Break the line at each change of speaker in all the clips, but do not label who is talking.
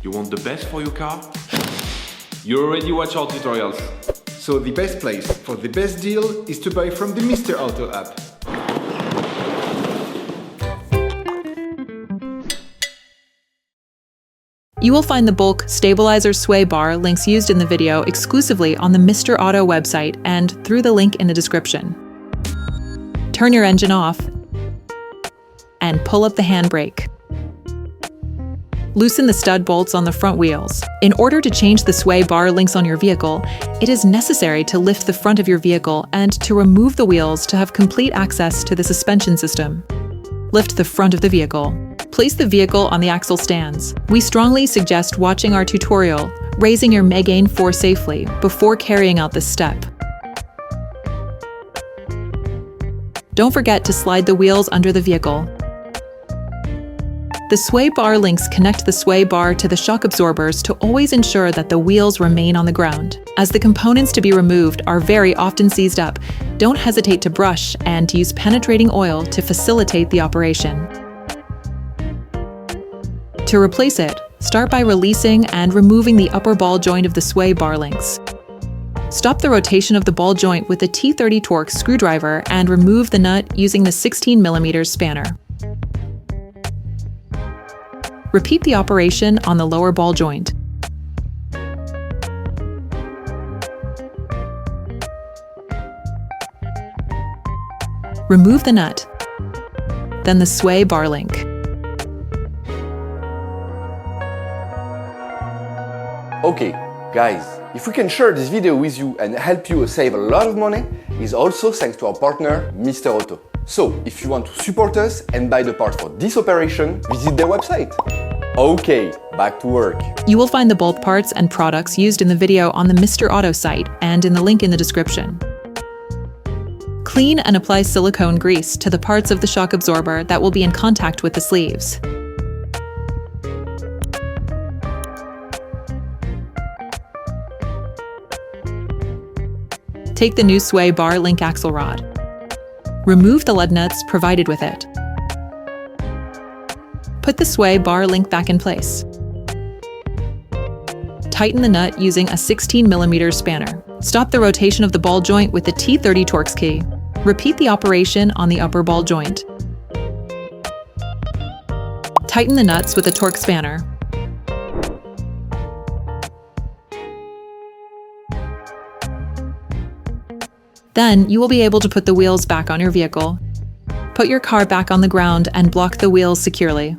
You want the best for your car? You already watch our tutorials.
So the best place for the best deal is to buy from the Mr. Auto app.
You will find the bulk stabilizer sway bar links used in the video exclusively on the Mr. Auto website and through the link in the description. Turn your engine off and pull up the handbrake. Loosen the stud bolts on the front wheels. In order to change the sway bar links on your vehicle, it is necessary to lift the front of your vehicle and to remove the wheels to have complete access to the suspension system. Lift the front of the vehicle. Place the vehicle on the axle stands. We strongly suggest watching our tutorial, raising your Megane 4 safely, before carrying out this step. Don't forget to slide the wheels under the vehicle. The sway bar links connect the sway bar to the shock absorbers to always ensure that the wheels remain on the ground. As the components to be removed are very often seized up, don't hesitate to brush and use penetrating oil to facilitate the operation. To replace it, start by releasing and removing the upper ball joint of the sway bar links. Stop the rotation of the ball joint with the T30 Torx screwdriver and remove the nut using the 16mm spanner. Repeat the operation on the lower ball joint. Remove the nut, then the sway bar link.
Okay, guys, if we can share this video with you and help you save a lot of money, it's also thanks to our partner, Mr. Auto. So, if you want to support us and buy the part for this operation, visit their website. Okay, back to work.
You will find the bulk parts and products used in the video on the Mr. Auto site and in the link in the description. Clean and apply silicone grease to the parts of the shock absorber that will be in contact with the sleeves. Take the new sway bar link axle rod. Remove the lead nuts provided with it. Put the sway bar link back in place. Tighten the nut using a 16mm spanner. Stop the rotation of the ball joint with the T30 Torx key. Repeat the operation on the upper ball joint. Tighten the nuts with the Torx spanner. Then you will be able to put the wheels back on your vehicle. Put your car back on the ground and block the wheels securely.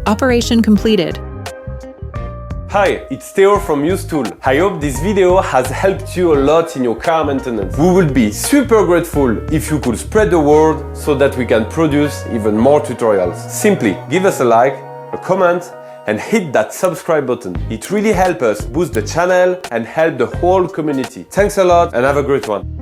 Operation completed.
Hi, it's Theo from Usetool. I hope this video has helped you a lot in your car maintenance. We would be super grateful if you could spread the word so that we can produce even more tutorials. Simply give us a like, a comment, and hit that subscribe button. It really helps us boost the channel and help the whole community. Thanks a lot and have a great one.